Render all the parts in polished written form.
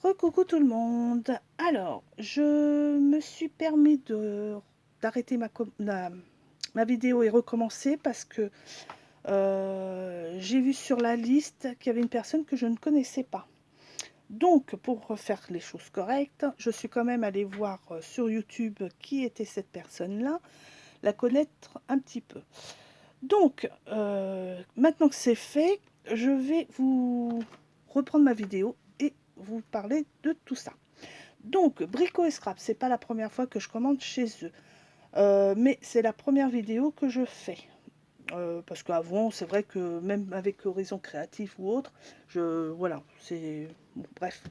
Recoucou tout le monde. Alors, je me suis permis d'arrêter ma vidéo et recommencer parce que j'ai vu sur la liste qu'il y avait une personne que je ne connaissais pas. Donc, pour faire les choses correctes, je suis quand même allée voir sur YouTube qui était cette personne-là, la connaître un petit peu. Donc, maintenant que c'est fait, je vais vous reprendre ma vidéo et vous parler de tout ça. Donc, Brico et Scrap, c'est pas la première fois que je commande chez eux, mais c'est la première vidéo que je fais. Parce qu'avant, c'est vrai que même avec Horizon Créatif ou autre, voilà, c'est bon, bref,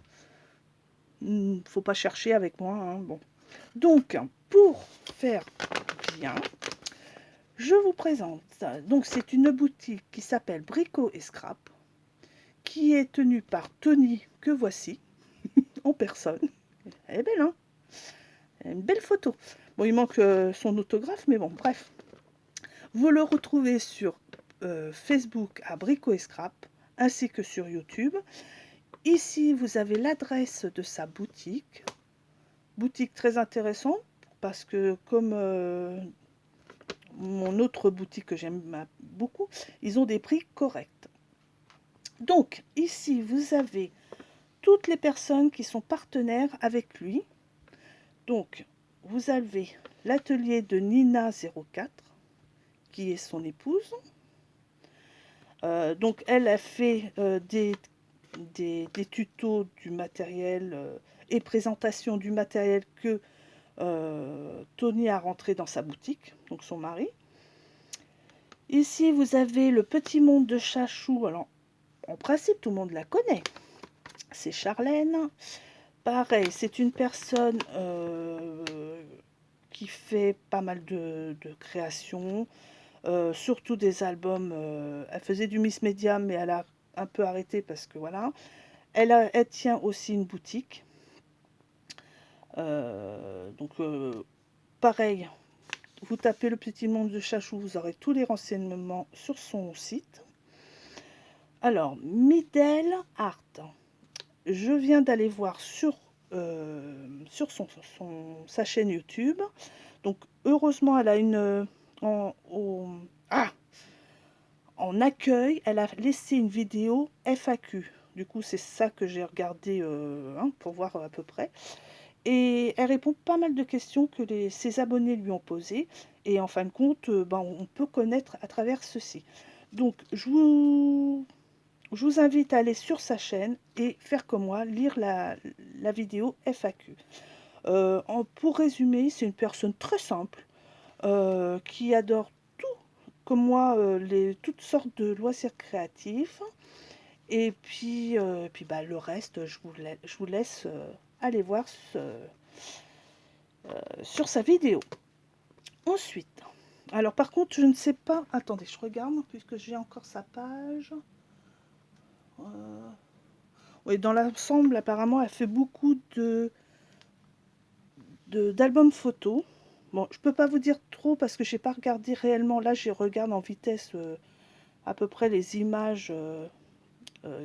faut pas chercher avec moi, hein, bon. Donc, pour faire bien, je vous présente. Donc, c'est une boutique qui s'appelle Brico et Scrap, qui est tenue par Tony, que voici en personne. Elle est belle, hein? Une belle photo. Bon, il manque son autographe, mais bon, bref. Vous le retrouvez sur Facebook à Brico et Scrap, ainsi que sur YouTube. Ici, vous avez l'adresse de sa boutique. Boutique très intéressante, parce que comme mon autre boutique que j'aime beaucoup, ils ont des prix corrects. Donc, ici, vous avez toutes les personnes qui sont partenaires avec lui. Donc, vous avez l'atelier de Nina04, qui est son épouse. Donc elle a fait des tutos du matériel et présentation du matériel que Tony a rentré dans sa boutique, donc son mari. Ici, vous avez le petit monde de Chachou. Alors, en principe, tout le monde la connaît. C'est Charlène. Pareil, c'est une personne qui fait pas mal de créations. Surtout des albums. Elle faisait du Miss Media, mais elle a un peu arrêté parce que voilà. Elle tient aussi une boutique. Pareil, vous tapez le petit monde de Chachou, vous aurez tous les renseignements sur son site. Alors, Midel Art, je viens d'aller voir sur sa chaîne YouTube. Donc, heureusement, elle a ah, en accueil, elle a laissé une vidéo FAQ. Du coup, c'est ça que j'ai regardé pour voir à peu près. Et elle répond pas mal de questions que ses abonnés lui ont posées. Et en fin de compte, on peut connaître à travers ceci. Donc, je vous invite à aller sur sa chaîne et faire comme moi, lire la vidéo FAQ. Pour résumer, c'est une personne très simple qui adore tout, comme moi, toutes sortes de loisirs créatifs. Et puis le reste, je vous laisse aller voir sur sa vidéo. Ensuite, alors par contre, je ne sais pas. Attendez, je regarde puisque j'ai encore sa page. Oui, dans l'ensemble, apparemment, elle fait beaucoup d'albums photos. Bon, je peux pas vous dire trop parce que j'ai pas regardé réellement. Là, je regarde en vitesse à peu près les images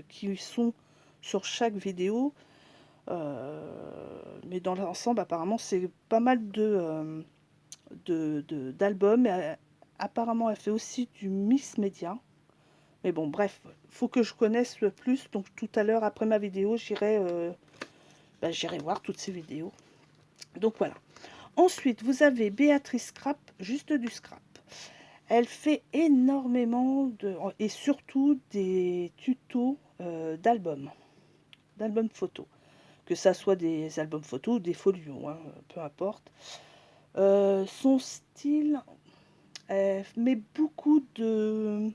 qui sont sur chaque vidéo. Mais dans l'ensemble, apparemment, c'est pas mal d'albums. Apparemment, elle fait aussi du Miss Media. Mais bon, bref, faut que je connaisse le plus. Donc tout à l'heure, après ma vidéo, j'irai voir toutes ces vidéos. Donc voilà. Ensuite, vous avez Béatrice Scrap, juste du scrap. Elle fait énormément et surtout des tutos d'albums photos. Que ça soit des albums photos ou des folios, hein, peu importe. Son style, elle met beaucoup de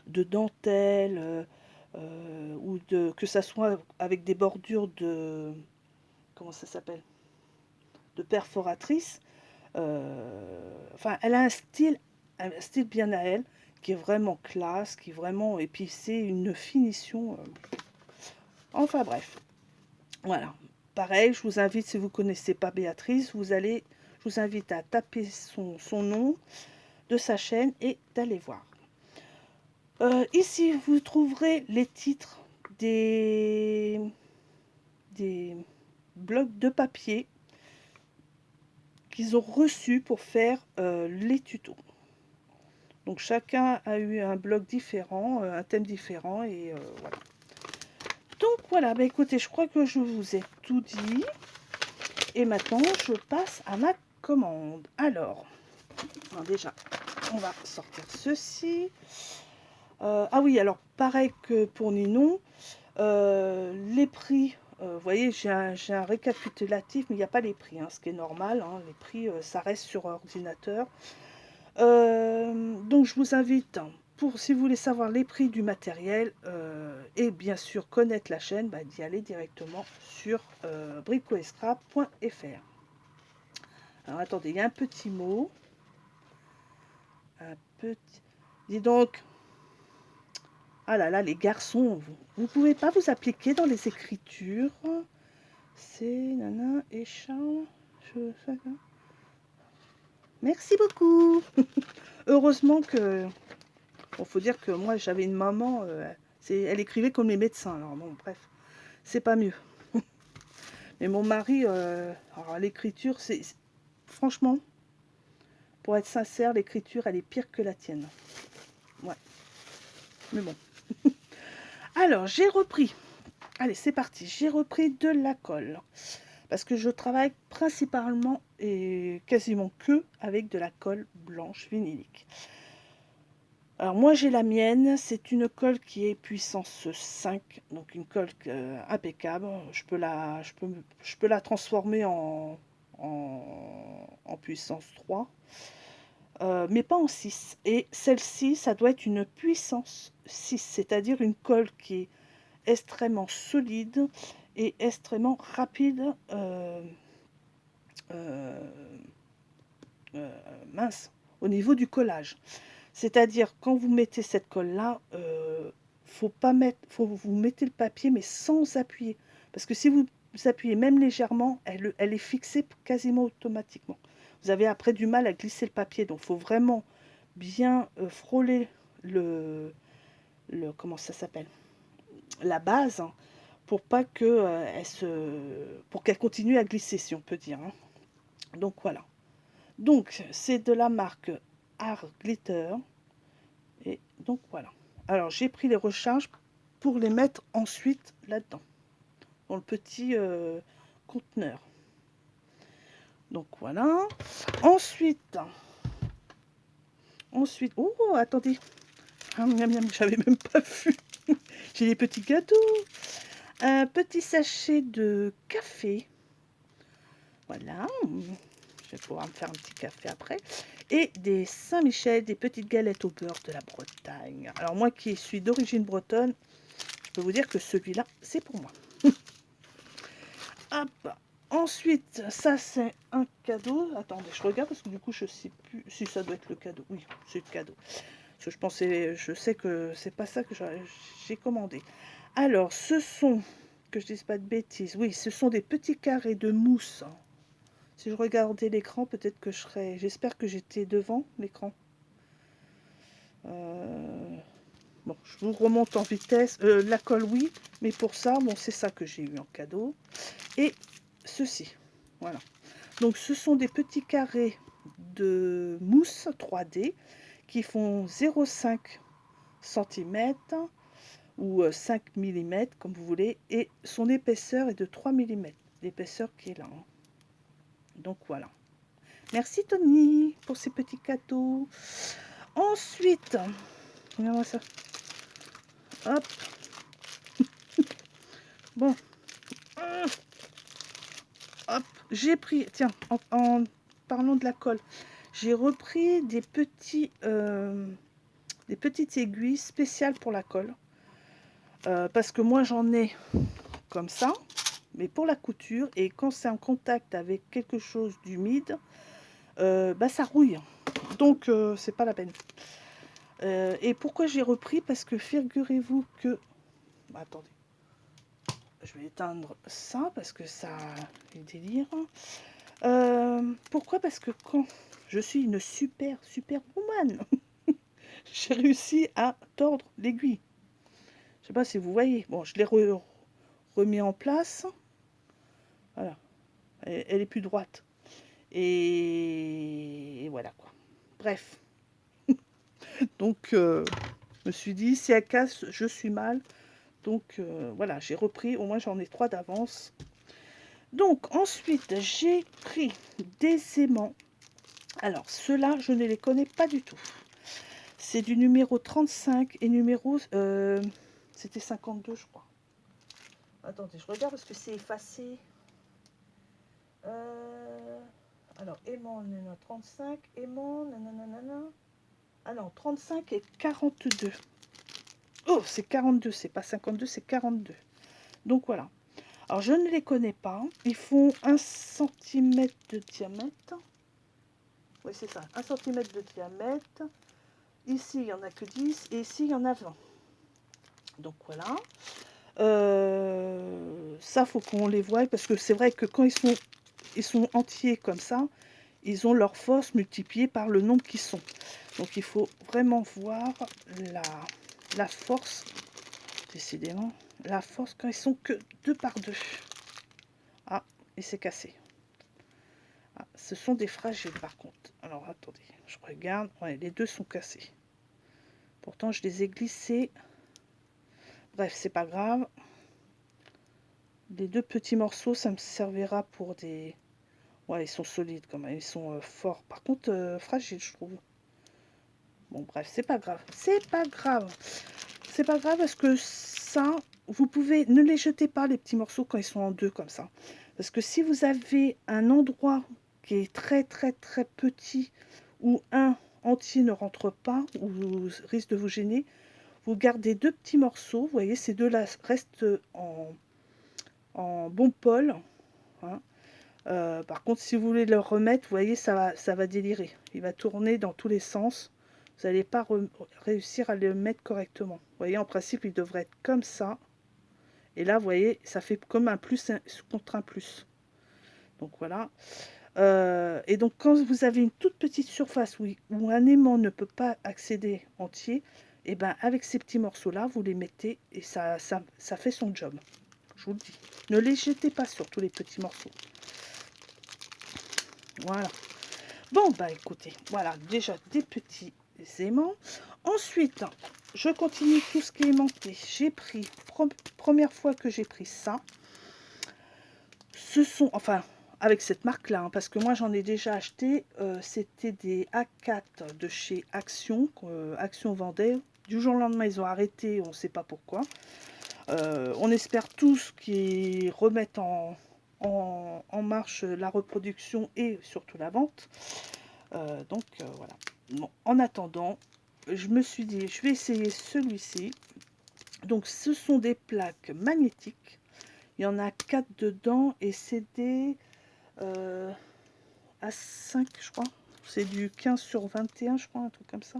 dentelle, que ça soit avec des bordures comment ça s'appelle, de perforatrice. Enfin, elle a un style bien à elle, qui est vraiment classe, qui est vraiment, et puis c'est une finition. Enfin bref, voilà. Pareil, je vous invite, si vous ne connaissez pas Béatrice, je vous invite à taper son nom de sa chaîne et d'aller voir. Ici, vous trouverez les titres des blocs de papier qu'ils ont reçus pour faire les tutos. Donc chacun a eu un bloc différent, un thème différent et voilà. Donc voilà, bah écoutez, je crois que je vous ai tout dit. Et maintenant, je passe à ma commande. Alors déjà, on va sortir ceci. Ah oui, alors pareil que pour Ninon, les prix, vous voyez, j'ai un récapitulatif, mais il n'y a pas les prix, hein, ce qui est normal. Hein, les prix, ça reste sur ordinateur. Donc je vous invite, pour si vous voulez savoir les prix du matériel et bien sûr connaître la chaîne, bah, d'y aller directement sur bricoescrap.fr. Alors attendez, il y a un petit mot. Un petit... Dis donc, ah là là, les garçons, vous pouvez pas vous appliquer dans les écritures. C'est Nana et Charles. Merci beaucoup. Heureusement que... Bon, faut dire que moi, j'avais une maman, elle écrivait comme les médecins. Alors bon, bref, c'est pas mieux. Mais mon mari, alors l'écriture, franchement, pour être sincère, l'écriture, elle est pire que la tienne. Ouais. Mais bon. Alors, j'ai repris. Allez, c'est parti. J'ai repris de la colle. Parce que je travaille principalement et quasiment que avec de la colle blanche vinylique. Alors moi j'ai la mienne, c'est une colle qui est puissance 5, donc une colle impeccable. Je peux la transformer en puissance 3, mais pas en 6. Et celle-ci, ça doit être une puissance 6, c'est-à-dire une colle qui est extrêmement solide et extrêmement rapide, euh, mince, au niveau du collage. C'est-à-dire, quand vous mettez cette colle-là, faut vous mettez le papier, mais sans appuyer. Parce que si vous appuyez même légèrement, elle est fixée quasiment automatiquement. Vous avez après du mal à glisser le papier. Donc, il faut vraiment bien frôler comment ça s'appelle, la base, hein, pour pas que pour qu'elle continue à glisser, si on peut dire. Hein. Donc, voilà. Donc, c'est de la marque Art Glitter. Et donc voilà. Alors j'ai pris les recharges pour les mettre ensuite là-dedans, dans le petit conteneur. Donc voilà. Ensuite, oh attendez, j'avais même pas vu. J'ai des petits gâteaux. Un petit sachet de café. Voilà. Je vais pouvoir me faire un petit café après. Et des Saint-Michel, des petites galettes au beurre de la Bretagne. Alors moi qui suis d'origine bretonne, je peux vous dire que celui-là, c'est pour moi. Hop. Ensuite, ça c'est un cadeau. Attendez, je regarde parce que du coup je sais plus si ça doit être le cadeau. Oui, c'est le cadeau. Parce que je sais que c'est pas ça que j'ai commandé. Alors, ce sont, que je dise pas de bêtises, oui, ce sont des petits carrés de mousse. Si je regardais l'écran, peut-être que je serais... J'espère que j'étais devant l'écran. Bon, je vous remonte en vitesse. La colle, oui, mais pour ça, bon, c'est ça que j'ai eu en cadeau. Et ceci, voilà. Donc, ce sont des petits carrés de mousse 3D qui font 0,5 cm ou 5 mm, comme vous voulez, et son épaisseur est de 3 mm, l'épaisseur qui est là. Hein. Donc, voilà. Merci Tony pour ces petits cadeaux. Ensuite, regarde-moi ça. Hop. Bon. Hop. J'ai pris, tiens, en parlant de la colle, j'ai repris des petites aiguilles spéciales pour la colle. Parce que moi j'en ai comme ça, mais pour la couture, et quand c'est en contact avec quelque chose d'humide, bah ça rouille. Donc c'est pas la peine. Et pourquoi j'ai repris? Parce que figurez-vous que... Attendez. Je vais éteindre ça parce que ça est délire. Pourquoi? Parce que quand je suis une super woman, j'ai réussi à tordre l'aiguille. Je sais pas si vous voyez. Bon, je l'ai remis en place. Voilà, elle est plus droite. Et voilà quoi. Bref, donc je me suis dit, si elle casse, je suis mal. Donc voilà, j'ai repris, au moins j'en ai 3 d'avance. Donc ensuite, j'ai pris des aimants. Alors ceux-là, je ne les connais pas du tout. C'est du numéro 35 et numéro... c'était 52, je crois. Attendez, je regarde parce que c'est effacé. Alors, aimant, on est à 35. Aimant, nanana. Ah non, 35 et 42. Oh, c'est 42, c'est pas 52, c'est 42. Donc voilà. Alors, je ne les connais pas. Ils font 1 cm de diamètre. Oui, c'est ça, 1 cm de diamètre. Ici, il n'y en a que 10 et ici, il y en a 20. Donc voilà. Ça, faut qu'on les voie parce que c'est vrai que quand ils sont entiers comme ça, ils ont leur force multipliée par le nombre qu'ils sont. Donc il faut vraiment voir la force, décidément, la force quand ils sont que 2 par 2. Ah, et c'est cassé. Ah, ce sont des fragiles par contre. Alors attendez, je regarde. Ouais, les deux sont cassés. Pourtant, je les ai glissés. Bref, c'est pas grave. Les 2 petits morceaux, ça me servira pour des... Ouais, ils sont solides quand même, ils sont forts. Par contre, fragiles, je trouve. Bon, bref, c'est pas grave. C'est pas grave. C'est pas grave parce que ça, vous pouvez... Ne les jetez pas, les petits morceaux, quand ils sont en 2 comme ça. Parce que si vous avez un endroit qui est très, très, très petit, où un entier ne rentre pas, ou risque de vous gêner, vous gardez 2 petits morceaux. Vous voyez, ces deux-là restent en bon pôle. Hein. Par contre, si vous voulez le remettre, vous voyez, ça va délirer. Il va tourner dans tous les sens. Vous n'allez pas réussir à le mettre correctement. Vous voyez, en principe, il devrait être comme ça. Et là, vous voyez, ça fait comme un plus contre un plus. Donc voilà. Et donc, quand vous avez une toute petite surface où un aimant ne peut pas accéder entier, et ben avec ces petits morceaux-là, vous les mettez et ça fait son job. Je vous le dis. Ne les jetez pas sur tous les petits morceaux. Voilà. Bon, bah écoutez, voilà, déjà des petits aimants. Ensuite, je continue tout ce qui est aimanté. J'ai pris, première fois que j'ai pris ça, ce sont, enfin, avec cette marque-là, hein, parce que moi j'en ai déjà acheté, c'était des A4 de chez Action, Action vendait. Du jour au lendemain, ils ont arrêté, on ne sait pas pourquoi. On espère tous qu'ils remettent en marche la reproduction et surtout la vente. Donc voilà. Bon, en attendant, je me suis dit, je vais essayer celui-ci. Donc ce sont des plaques magnétiques. Il y en a 4 dedans et c'est des A5, je crois. C'est du 15 sur 21, je crois, un truc comme ça.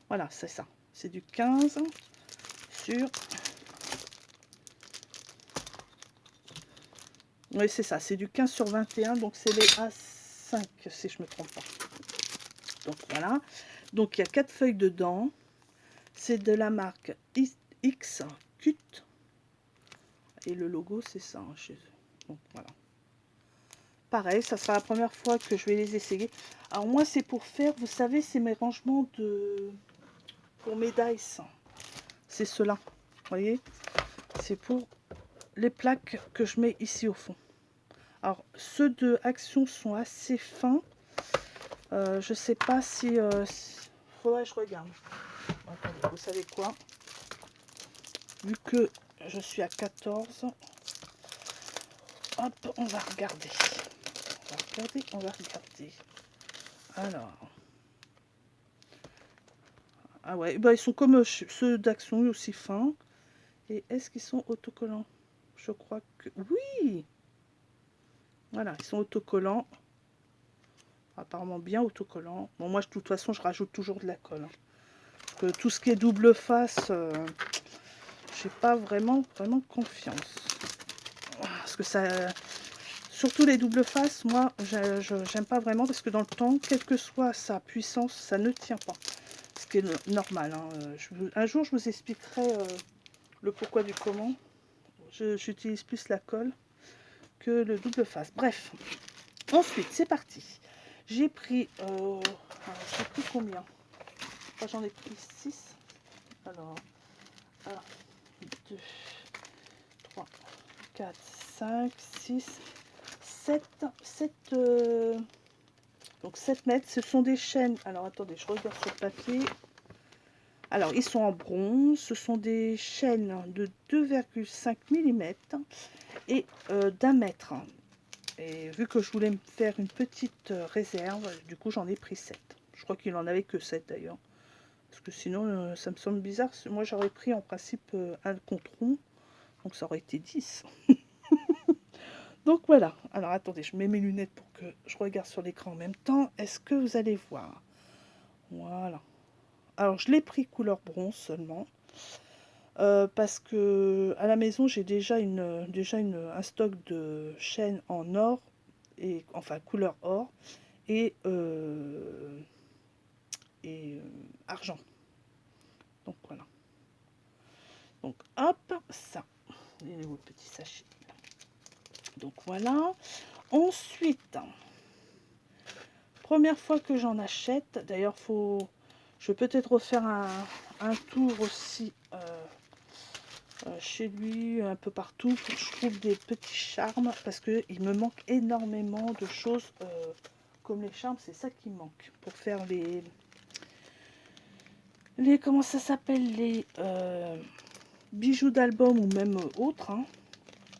Voilà, c'est ça. C'est du 15 sur... Oui, c'est ça. C'est du 15 sur 21, donc c'est les A5, si je ne me trompe pas. Donc voilà. Donc il y a 4 feuilles dedans. C'est de la marque X-Cut. Et le logo, c'est ça hein, chez eux. Donc voilà. Pareil, ça sera la première fois que je vais les essayer. Alors moi, c'est pour faire, vous savez, c'est mes rangements pour mes dice. C'est cela. Vous voyez, c'est pour les plaques que je mets ici au fond. Alors, ceux de Action sont assez fins. Je sais pas si... faudrait que je regarde. Attendez, vous savez quoi? Vu que je suis à 14, hop, on va regarder. On va regarder. Alors. Ah ouais, bah ils sont comme ceux d'Action, aussi fins. Et est-ce qu'ils sont autocollants? Je crois que... Oui! Voilà, ils sont autocollants. Apparemment bien autocollants. Bon, moi, de toute façon, je rajoute toujours de la colle. Hein. Parce que tout ce qui est double face, j'ai pas vraiment confiance. Parce que ça... Surtout les doubles faces, moi, j'aime pas vraiment parce que dans le temps, quelle que soit sa puissance, ça ne tient pas. Ce qui est normal. Hein. Un jour, je vous expliquerai le pourquoi du comment. J'utilise plus la colle que le double face. Bref, ensuite, c'est parti. J'ai pris, combien? Enfin, j'en ai pris 6. Alors, 1, 2, 3, 4, 5, 6, 7, 7, donc 7 mètres. Ce sont des chaînes. Alors, attendez, je regarde sur le papier. Alors, ils sont en bronze. Ce sont des chaînes de 2,5 mm et d'1 mètre. Et vu que je voulais me faire une petite réserve, du coup, j'en ai pris 7. Je crois qu'il n'en avait que 7 d'ailleurs. Parce que sinon, ça me semble bizarre. Moi, j'aurais pris en principe un contron. Donc, ça aurait été 10. Donc, voilà. Alors, attendez, je mets mes lunettes pour que je regarde sur l'écran en même temps. Est-ce que vous allez voir? Voilà. Alors, je l'ai pris couleur bronze seulement. Parce que à la maison, j'ai déjà un stock de chaînes en or. Et, enfin, couleur or. Et, argent. Donc, voilà. Donc, hop, ça. Il est où le petit sachet? Donc voilà. Ensuite, première fois que j'en achète, d'ailleurs, je vais peut-être refaire un tour aussi chez lui, un peu partout, pour que je trouve des petits charmes, parce qu'il me manque énormément de choses comme les charmes, c'est ça qui me manque, pour faire comment ça s'appelle, les bijoux d'album ou même autres, hein,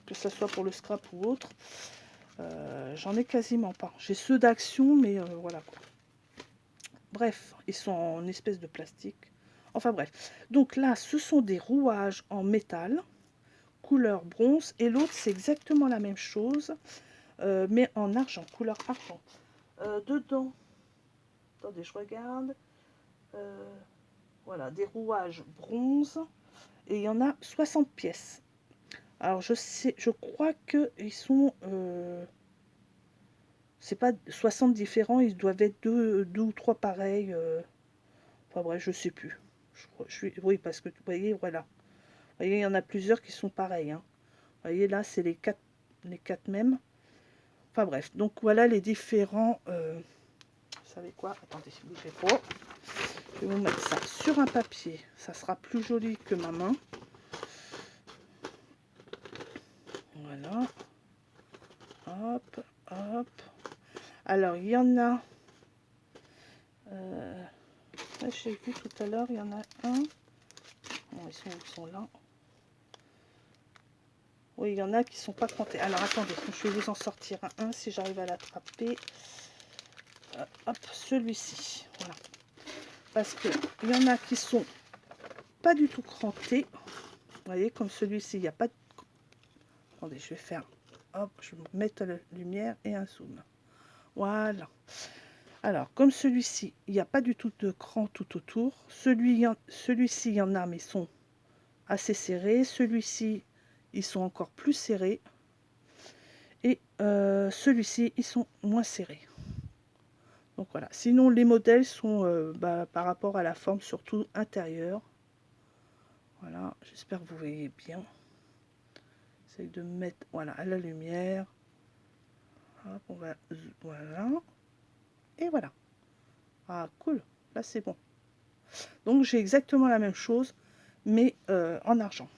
que ce soit pour le scrap ou autre. J'en ai quasiment pas. J'ai ceux d'action, mais voilà quoi. Bref, ils sont en espèce de plastique. Enfin bref. Donc là, ce sont des rouages en métal, couleur bronze. Et l'autre, c'est exactement la même chose, mais en argent, couleur argent. Dedans, attendez, je regarde. Voilà, des rouages bronze. Et il y en a 60 pièces. Alors je crois qu'ils sont... c'est pas 60 différents, ils doivent être deux ou trois pareils. Enfin bref, je sais plus. Oui, parce que vous voyez, voilà. Vous voyez, il y en a plusieurs qui sont pareils. Hein. Vous voyez, là, c'est les quatre mêmes. Enfin bref, donc voilà les différents... vous savez quoi? Attendez, bougez pas. Je vais vous mettre ça sur un papier. Ça sera plus joli que ma main. Voilà. Hop, hop. Alors, il y en a... j'ai vu tout à l'heure, il y en a un. Bon, ils sont là. Oui, il y en a qui sont pas comptés. Alors, attendez, je vais vous en sortir un si j'arrive à l'attraper. Hop, celui-ci. Voilà. Parce que il y en a qui sont pas du tout crantés. Vous voyez, comme celui-ci, il n'y a pas de... Attendez, je vais faire... Hop, je vais mettre la lumière et un zoom. Voilà. Alors, comme celui-ci, il n'y a pas du tout de cran tout autour. Celui-ci, il y en a, mais ils sont assez serrés. Celui-ci, ils sont encore plus serrés. Et celui-ci, ils sont moins serrés. Donc voilà. Sinon, les modèles sont par rapport à la forme, surtout intérieure. Voilà, j'espère que vous voyez bien. J'essaie de mettre voilà, à la lumière. Hop, on va... Voilà. Et voilà. Ah, cool. Là, c'est bon. Donc, j'ai exactement la même chose, mais en argent.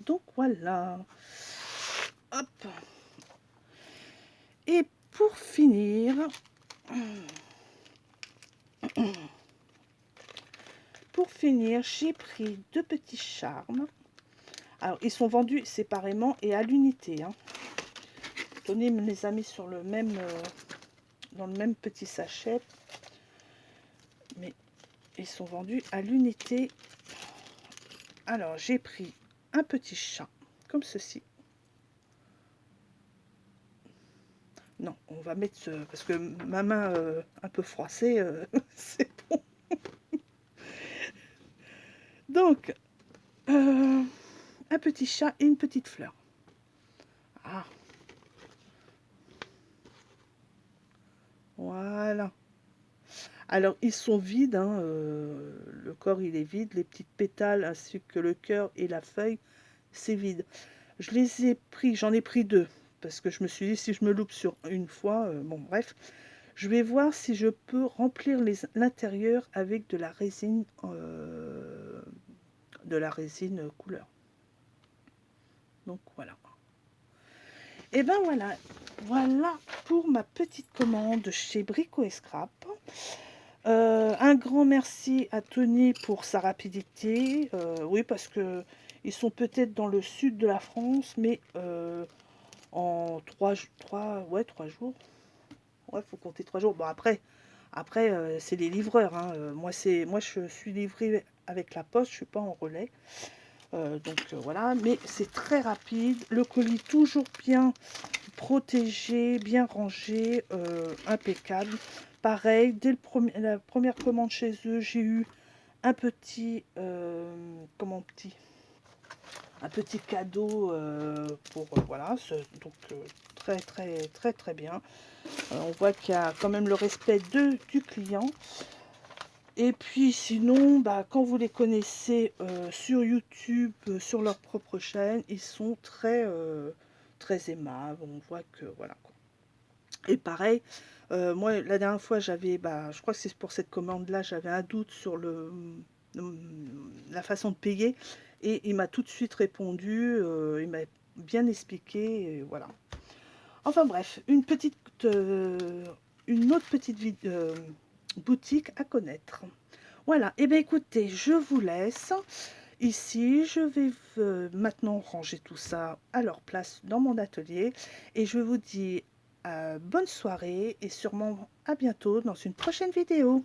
Donc, voilà. Hop. Et pour finir... j'ai pris deux petits charmes. Alors, ils sont vendus séparément et à l'unité. Hein. Tenez, me les a mis sur le même, dans le même petit sachet. Mais ils sont vendus à l'unité. Alors, j'ai pris un petit chat, comme ceci. Non, on va mettre ce... Parce que ma main un peu froissée, c'est bon. Donc, un petit chat et une petite fleur. Ah. Voilà. Alors, ils sont vides. Hein, le corps, il est vide. Les petites pétales, ainsi que le cœur et la feuille, c'est vide. Je les ai pris, j'en ai pris deux. parce que je me suis dit, si je me loupe sur une fois, bon bref, je vais voir si je peux remplir l'intérieur avec de la résine couleur. Donc voilà. Et ben voilà, voilà pour ma petite commande chez Brico et Scrap. Un grand merci à Tony pour sa rapidité. Oui, parce que ils sont peut-être dans le sud de la France, mais en 3 jours. Ouais, faut compter 3 jours. Bon, après c'est les livreurs, hein. Moi, je suis livrée avec la poste, je suis pas en relais. Donc voilà, mais c'est très rapide. Le colis toujours bien protégé, bien rangé, impeccable. Pareil, dès la première commande chez eux, j'ai eu un petit, un petit cadeau pour voilà, donc très très très très bien. On voit qu'il y a quand même le respect du client. Et puis sinon, bah, quand vous les connaissez sur YouTube, sur leur propre chaîne, ils sont très aimables. On voit que voilà quoi. Et pareil, moi la dernière fois j'avais, bah, je crois que c'est pour cette commande-là, j'avais un doute sur la façon de payer et il m'a tout de suite répondu, il m'a bien expliqué, et voilà. Enfin bref, une autre petite boutique à connaître. Voilà, et bien écoutez, je vous laisse ici. Je vais maintenant ranger tout ça à leur place dans mon atelier. Et je vous dis bonne soirée et sûrement à bientôt dans une prochaine vidéo.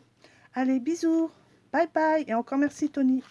Allez, bisous, bye bye et encore merci Tony.